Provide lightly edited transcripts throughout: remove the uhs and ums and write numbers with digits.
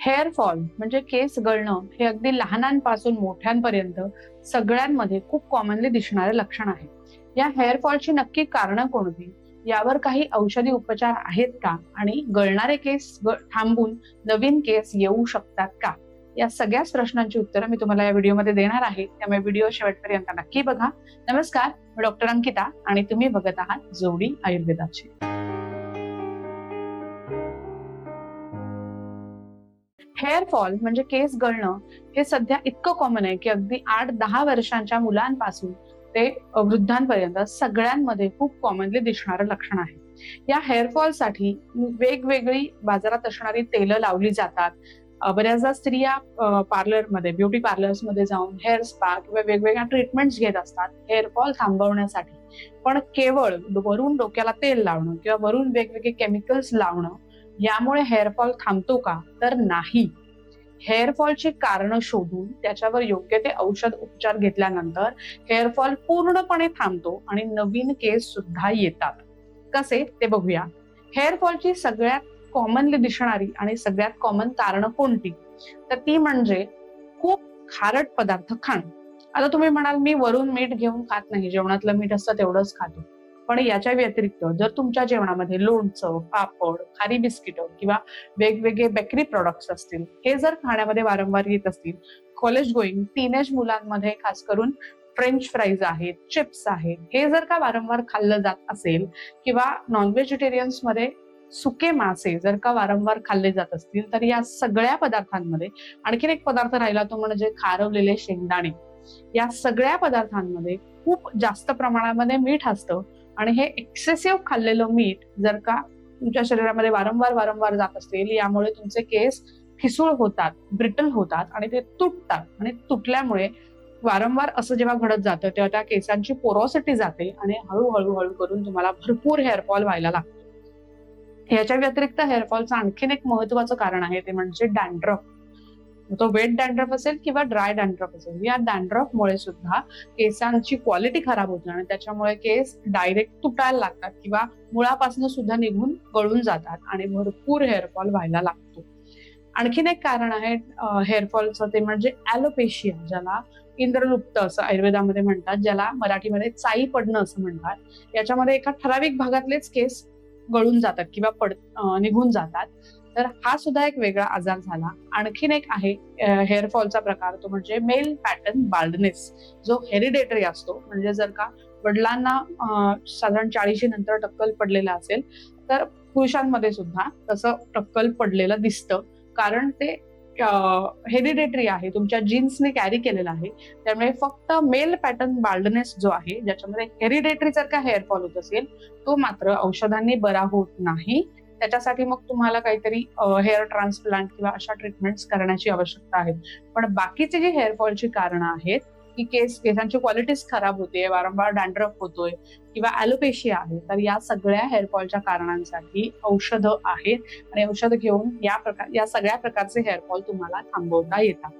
Hair fall म्हणजे केस गळणं हे अगदी लहानांपासून मोठ्यांपर्यंत सगळ्यांमध्ये खूप कॉमनली दिसणारे लक्षण आहे. या हेअर फॉलची नक्की कारणं कोणती? यावर काही औषधी उपचार आहेत का? आणि गळणारे केस थांबून नवीन केस येऊ शकतात का? या सगळ्याच प्रश्नांची उत्तरं मी तुम्हाला या व्हिडिओमध्ये देणार आहे. त्यामुळे व्हिडिओ शेवटपर्यंत नक्की बघा. नमस्कार, मी डॉक्टर अंकिता आणि तुम्ही बघत आहात जोडी आयुर्वेदाची. हेअर फॉल म्हणजे केस गळणं हे सध्या इतकं कॉमन आहे की अगदी 8-10 वर्षांच्या मुलांपासून ते वृद्धांपर्यंत सगळ्यांमध्ये खूप कॉमनली दिसणारं लक्षण आहे. या हेअरफॉलसाठी वेगवेगळी बाजारात असणारी तेलं लावली जातात. बऱ्याचदा स्त्रिया पार्लरमध्ये, ब्युटी पार्लर्समध्ये जाऊन हेअर स्पा किंवा वेगवेगळ्या ट्रीटमेंट्स घेत असतात हेअरफॉल थांबवण्यासाठी. पण केवळ वरून डोक्याला तेल लावणं किंवा वरून वेगवेगळे केमिकल्स लावणं यामुळे हेअरफॉल थांबतो का? तर नाही. हेअरफॉलची कारणं शोधून त्याच्यावर योग्य ते औषध उपचार घेतल्यानंतर हेअरफॉल पूर्णपणे थांबतो आणि नवीन केस सुद्धा येतात. कसे ते बघूया. हेअरफॉलची सगळ्यात कॉमनली दिसणारी आणि सगळ्यात कॉमन कारणं कोणती? तर ती म्हणजे खूप खारट पदार्थ खाणं. आता तुम्ही म्हणाल मी वरून मीठ घेऊन खात नाही, जेवणातलं मीठ असतं तेवढंच खातो. पण याच्या व्यतिरिक्त जर तुमच्या जेवणामध्ये लोणचं, पापड, खारी बिस्किटं किंवा वेगवेगळे बेकरी प्रॉडक्ट्स असतील, हे जर खाण्यामध्ये वारंवार येत असतील, कॉलेज गोईंग टीनेज मुलांमध्ये खास करून फ्रेंच फ्राईज आहेत, चिप्स आहेत, हे जर का वारंवार खाल्लं जात असेल किंवा नॉन व्हेजिटेरियन्स मध्ये सुके मासे जर का वारंवार खाल्ले जात असतील, तर या सगळ्या पदार्थांमध्ये आणखीन एक पदार्थ राहिला तो म्हणजे खारवलेले शेंगदाणे. या सगळ्या पदार्थांमध्ये खूप जास्त प्रमाणामध्ये मीठ असतं आणि हे एक्सेसिव्ह खाल्लेलं मीठ जर का तुमच्या शरीरामध्ये वारंवार वारंवार जात असेल, यामुळे तुमचे केस ठिसूळ होतात, ब्रिटल होतात आणि ते तुटतात. आणि तुटल्यामुळे वारंवार असं जेव्हा घडत जातं तेव्हा त्या केसांची पोरॉसिटी जाते आणि हळूहळू हळू करून तुम्हाला भरपूर हेअरफॉल व्हायला लागतो. याच्या व्यतिरिक्त हेअरफॉलचं आणखीन एक महत्वाचं कारण आहे ते म्हणजे डॅन्ड्रफ. तो वेट डॅन्ड्रफ असेल किंवा ड्राय डॅन्ड्रफ असेल, या डॅन्ड्रफमुळे सुद्धा केसांची क्वालिटी खराब होते आणि त्याच्यामुळे केस डायरेक्ट तुटायला लागतात किंवा मुळापासून सुद्धा निघून गळून जातात आणि भरपूर हेअरफॉल व्हायला लागतो. आणखीन एक कारण आहे हेअरफॉलचं ते म्हणजे ॲलोपेशिया, ज्याला इंद्रलुप्त असं आयुर्वेदामध्ये म्हणतात, ज्याला मराठीमध्ये चाई पडणं असं म्हणतात. याच्यामध्ये एका ठराविक भागातलेच केस गळून जातात किंवा निघून जातात. तर हा सुद्धा एक वेगळा आजार झाला. आणखीन एक आहे हेअरफॉलचा प्रकार, तो म्हणजे मेल पॅटर्न बाल्डनेस, जो हेरिडेटरी असतो. म्हणजे जर का वडिलांना साधारण 40 नंतर टक्कल पडलेला असेल, तर पुरुषांमध्ये सुद्धा तसं टक्कल पडलेलं दिसतं. कारण ते हेरिडेटरी आहे, तुमच्या जीन्सने कॅरी केलेलं आहे. त्यामुळे फक्त मेल पॅटर्न बाल्डनेस जो आहे, ज्याच्यामध्ये हेरिडेटरी जर का हेअरफॉल होत असेल, तो मात्र औषधांनी बरा होत नाही. त्याच्यासाठी मग तुम्हाला काहीतरी हेअर ट्रान्सप्लांट किंवा अशा ट्रीटमेंट्स करण्याची आवश्यकता आहे. पण बाकीचे जे हेअरफॉलची कारणं आहेत, की केसांची क्वालिटीच खराब होते, वारंवार डॅन्ड्रफ होतोय किंवा ॲलोपेशिया आहे, तर या सगळ्या हेअरफॉलच्या कारणांसाठी औषधं आहेत आणि औषधं घेऊन या सगळ्या प्रकारचे हेअरफॉल तुम्हाला थांबवता येतात.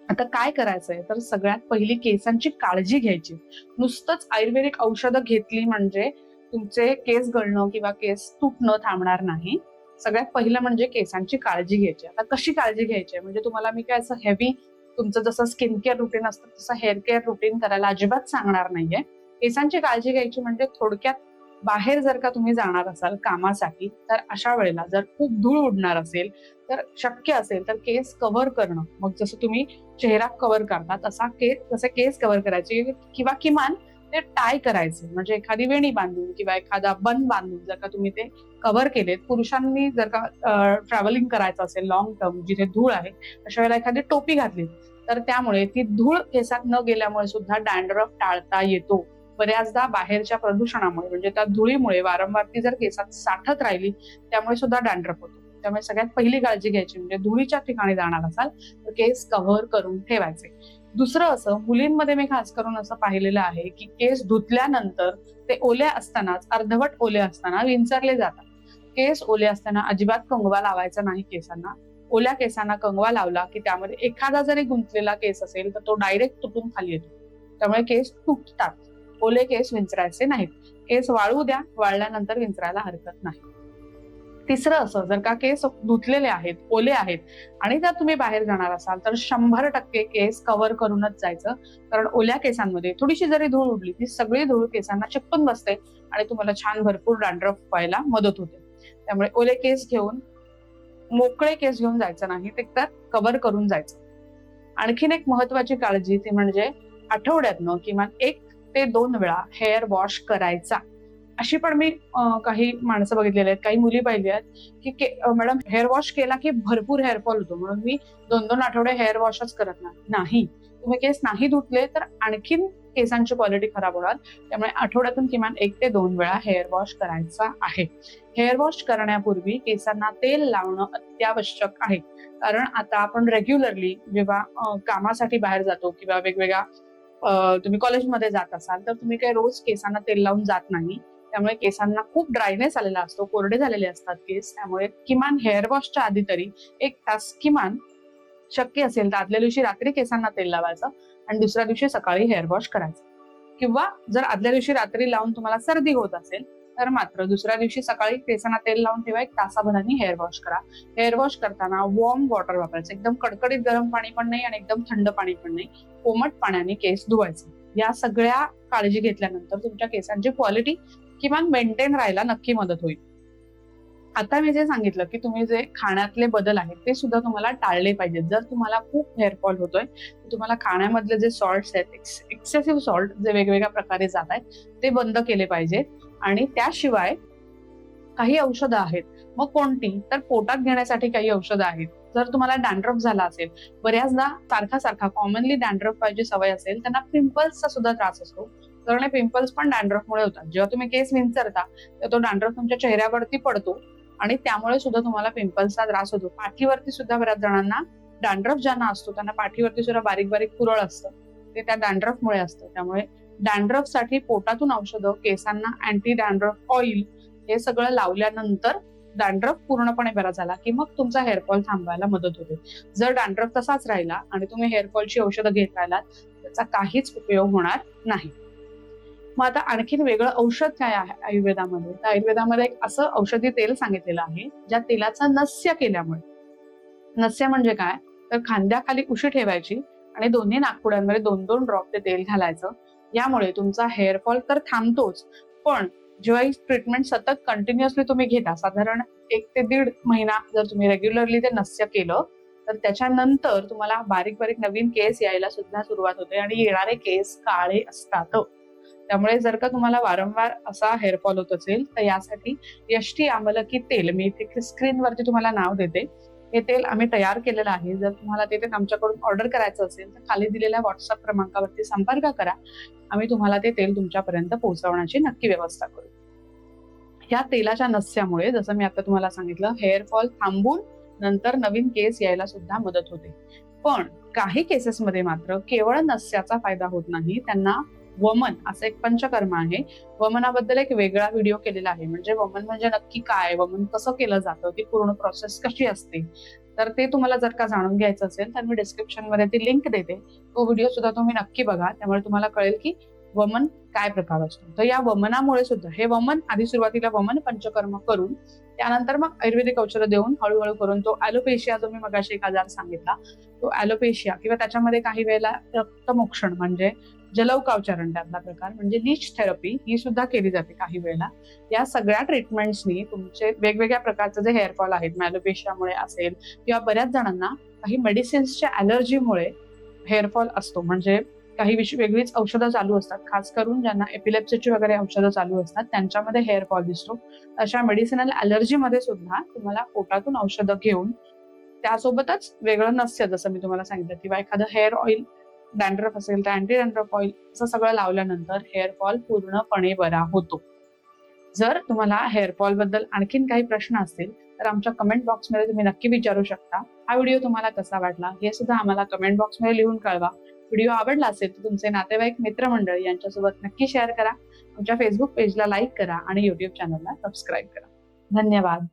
आता काय करायचंय, तर सगळ्यात पहिली केसांची काळजी घ्यायची. नुसतंच आयुर्वेदिक औषधं घेतली म्हणजे तुमचे केस गळणं किंवा केस तुटणं थांबणार नाही. सगळ्यात पहिलं म्हणजे केसांची काळजी घ्यायची. आता कशी काळजी घ्यायची म्हणजे तुम्हाला मी काय असं हेवी तुमचं जसं स्किन केअर रुटीन असतं तसं हेअर केअर रुटीन करायला अजिबात सांगणार नाहीये. केसांची काळजी घ्यायची म्हणजे थोडक्यात बाहेर जर का तुम्ही जाणार असाल कामासाठी, तर अशा वेळेला जर खूप धूळ उडणार असेल, तर शक्य असेल तर केस कव्हर करणं. मग जसं तुम्ही चेहरा कव्हर करता तसे केस कव्हर करायचे किंवा किमान ते टाय करायचे. म्हणजे एखादी वेणी बांधून किंवा एखादा बन बांधून जर का तुम्ही ते कव्हर केलेत. पुरुषांनी जर का ट्रॅव्हलिंग करायचं असेल लॉंग टर्म जिथे धूळ आहे, अशा वेळेला एखादी टोपी घातली, तर त्यामुळे ती धूळ केसात न गेल्यामुळे सुद्धा डॅन्ड्रफ टाळता येतो. बऱ्याचदा बाहेरच्या प्रदूषणामुळे म्हणजे त्या धुळीमुळे वारंवार ती जर केसात साठत राहिली, त्यामुळे सुद्धा डॅन्ड्रफ होतो. त्यामुळे सगळ्यात पहिली काळजी घ्यायची म्हणजे धुळीच्या ठिकाणी जाणार असाल तर केस कव्हर करून ठेवायचे. दुसरं असं, मुलींमध्ये मी खास करून असं पाहिलेलं आहे की केस धुतल्यानंतर ते ओल्या असतानाच, अर्धवट ओले असताना विंचरले जातात. केस ओले असताना अजिबात कंगवा लावायचा नाही केसांना. ओल्या केसांना कंगवा लावला की त्यामध्ये एखादा जरी गुंतलेला केस असेल तर तो डायरेक्ट तुटून खाली येतो. त्यामुळे केस तुटतात. ओले केस विंचरायचे नाहीत. केस वाळू द्या, वाळल्यानंतर विंचरायला हरकत नाही. तिसरं असं, जर का केस धुतलेले आहेत, ओले आहेत आणि जर तुम्ही बाहेर जाणार असाल तर 100% केस कव्हर करूनच जायचं. कारण ओल्या केसांमध्ये थोडीशी जरी धूळ उडली ती सगळी धूळ केसांना चिकटून बसते आणि तुम्हाला छान भरपूर डॅन्ड्रफ व्हायला मदत होते. त्यामुळे ओले केस घेऊन, मोकळे केस घेऊन जायचं नाही, ते तर कव्हर करून जायचं. आणखीन एक महत्वाची काळजी ती म्हणजे आठवड्यातनं किमान 1 ते 2 वेळा हेअर वॉश करायचा. अशी पण मी काही माणसं बघितलेली आहेत, काही मुली पाहिल्या आहेत, की मॅडम हेअर वॉश केला की भरपूर हेअर फॉल होतो म्हणून मी 2-2 आठवडे हेअर वॉशच करत नाही. नाही, तुम्ही केस नाही धुतले तर आणखीन केसांची क्वालिटी खराब होणार. त्यामुळे आठवड्यातून किमान 1 ते 2 वेळा हेअर वॉश करायचा आहे. हेअर वॉश करण्यापूर्वी केसांना तेल लावणं अत्यावश्यक आहे. कारण आता आपण रेग्युलरली जेव्हा कामासाठी बाहेर जातो किंवा वेगवेगळ्या तुम्ही कॉलेजमध्ये जात असाल तर तुम्ही काही रोज केसांना तेल लावून जात नाही. त्यामुळे केसांना खूप ड्रायनेस आलेला असतो, कोरडे झालेले असतात केस. त्यामुळे किमान हेअर वॉशच्या आधी तरी 1 तास किमान शक्य असेल तर आदल्या दिवशी रात्री केसांना तेल लावायचं आणि दुसऱ्या दिवशी सकाळी हेअर वॉश करायचं. किंवा जर आदल्या दिवशी रात्री लावून तुम्हाला सर्दी होत असेल तर मात्र दुसऱ्या दिवशी सकाळी केसांना तेल लावून ठेवा, 1 तासाभराने हेअर वॉश करा. हेअर वॉश करताना वॉर्म वॉटर वापरायचं. एकदम कडकडीत गरम पाणी पण नाही आणि एकदम थंड पाणी पण नाही. कोमट पाण्याने केस धुवायचे. या सगळ्या काळजी घेतल्यानंतर तुमच्या केसांची क्वालिटी किमान मेंटेन राहायला नक्की मदत होईल. आता मी जे सांगितलं की तुम्ही जे खाण्यातले बदल आहेत ते सुद्धा तुम्हाला टाळले पाहिजेत. जर तुम्हाला खूप हेअरफॉल होतोय तर तुम्हाला खाण्यामधले जे सॉल्ट्स आहेत, एक्सेसिव्ह सॉल्ट जे वेगवेगळ्या प्रकारे जात आहेत ते बंद केले पाहिजेत. आणि त्याशिवाय काही औषधं आहेत. मग कोणती? तर पोटात घेण्यासाठी काही औषधं आहेत. जर तुम्हाला डॅन्ड्रफ झाला असेल, बऱ्याचदा सारखा कॉमनली डॅन्ड्रफ व्हायची सवय असेल, त्यांना पिंपल्सचा सुद्धा त्रास असतो. कारण पिंपल्स पण डॅन्ड्रफमुळे होतात. जेव्हा तुम्ही केस विंचरता तर तो डॅन्ड्रफ तुमच्या चेहऱ्यावरती पडतो आणि त्यामुळे सुद्धा तुम्हाला पिंपल्सचा त्रास होतो. पाठीवरती सुद्धा बऱ्याच जणांना डॅन्ड्रफ ज्यांना असतो त्यांना पाठीवरती सुद्धा बारीक बारीक पुरळ असतं. ते त्या डॅन्ड्रफमुळे असतं. त्यामुळे डॅन्ड्रफसाठी पोटातून औषधं, केसांना अँटी डॅन्ड्रफ ऑइल हे सगळं लावल्यानंतर डॅन्ड्रफ पूर्णपणे बरा झाला की मग तुमचा हेअरफॉल थांबवायला मदत होते. जर डॅन्ड्रफ तसाच राहिला आणि तुम्ही हेअरफॉलची औषधं घेत राहिलात त्याचा काहीच उपयोग होणार नाही. मग आता आणखीन वेगळं औषध काय आहे आयुर्वेदामध्ये? तर आयुर्वेदामध्ये एक असं औषधी तेल सांगितलेलं आहे ज्या तेलाचा नस्य केल्यामुळे, नस्य म्हणजे काय, तर खांद्याखाली उशी ठेवायची आणि दोन्ही नाकपुड्यांमध्ये 2-2 ड्रॉप ते तेल घालायचं. यामुळे तुमचा हेअरफॉल तर थांबतोच, पण जेव्हा ही ट्रीटमेंट सतत कंटिन्युअसली तुम्ही घेता, साधारण 1 ते 1.5 महिना जर तुम्ही रेग्युलरली ते नस्य केलं तर त्याच्यानंतर तुम्हाला बारीक बारीक नवीन केस यायला सुद्धा सुरुवात होते आणि येणारे केस काळे असतात. त्यामुळे जर का तुम्हाला वारंवार असा हेअरफॉल होत असेल तर यासाठी यष्टी आमलकी तेल, मी इथे स्क्रीनवरती तुम्हाला नाव देते, हे तेल आम्ही तयार केलेलं आहे. जर तुम्हाला ते आमच्याकडून ऑर्डर करायचं असेल तर खाली दिलेल्या व्हॉट्सअप क्रमांकावरती संपर्क करा. आम्ही तुम्हाला ते तेल तुमच्यापर्यंत पोहोचवण्याची नक्की व्यवस्था करू. या तेलाच्या नस्यामुळे जसं मी आता तुम्हाला सांगितलं, हेअरफॉल थांबून नंतर नवीन केस यायला सुद्धा मदत होते. पण काही केसेसमध्ये मात्र केवळ नस्याचा फायदा होत नाही, त्यांना वमन असं एक पंचकर्म आहे. वमनाबद्दल एक वेगळा व्हिडिओ केलेला आहे. म्हणजे वमन म्हणजे नक्की काय, वमन कसं केलं जातं, ती पूर्ण प्रोसेस कशी असते, तर ते तुम्हाला जर का जाणून घ्यायचं असेल तर मी डिस्क्रिप्शन मध्ये ती लिंक देते. तो व्हिडिओ सुद्धा तुम्ही नक्की बघा. त्यामुळे तुम्हाला कळेल की वमन काय प्रकार असतो. तर या वमनामुळे सुद्धा हे वमन आधी सुरुवातीला वमन पंचकर्म करून त्यानंतर मग आयुर्वेदिक औषधं देऊन हळूहळू करून तो ॲलोपेशिया, जो मी मगाशी एक आजार सांगितला, तो ॲलोपेशिया किंवा त्याच्यामध्ये काही वेळेला रक्तमोक्षण म्हणजे जलौकावचरण त्यातला प्रकार म्हणजे लीच थेरपी ही सुद्धा केली जाते काही वेळेला. या सगळ्या ट्रीटमेंट्सनी तुमचे वेगवेगळ्या प्रकारचे जे हेअरफॉल आहेत, ॲलोपेशियामुळे असेल किंवा बऱ्याच जणांना काही मेडिसिन्सच्या ॲलर्जीमुळे हेअरफॉल असतो. म्हणजे काही वेगळीच औषधं चालू असतात, खास करून ज्यांना एपिलेप्सीची वगैरे औषधं चालू असतात त्यांच्यामध्ये हेअरफॉल दिसतो. अशा मेडिसिनल ॲलर्जीमध्ये सुद्धा तुम्हाला पोटातून औषधं घेऊन त्यासोबतच वेगळं नस्य, जसं मी तुम्हाला सांगितलं, किंवा एखादं हेअर ऑइल, डॅन्ड्रफ असेल तर अँटी डॅन्ड्रफ ऑइल असं सगळं लावल्यानंतर हेअरफॉल पूर्णपणे बरा होतो. जर तुम्हाला हेअरफॉल बद्दल आणखीन काही प्रश्न असतील तर आमच्या कमेंट बॉक्समध्ये तुम्ही नक्की विचारू शकता. हा व्हिडिओ तुम्हाला कसा वाटला हे सुद्धा आम्हाला कमेंट बॉक्समध्ये लिहून कळवा. व्हिडिओ आवडला असेल तर तुमचे नातेवाईक, मित्रमंडळी यांच्यासोबत नक्की शेअर करा. आमच्या फेसबुक पेजला लाईक करा आणि युट्यूब चॅनलला सबस्क्राईब करा. धन्यवाद.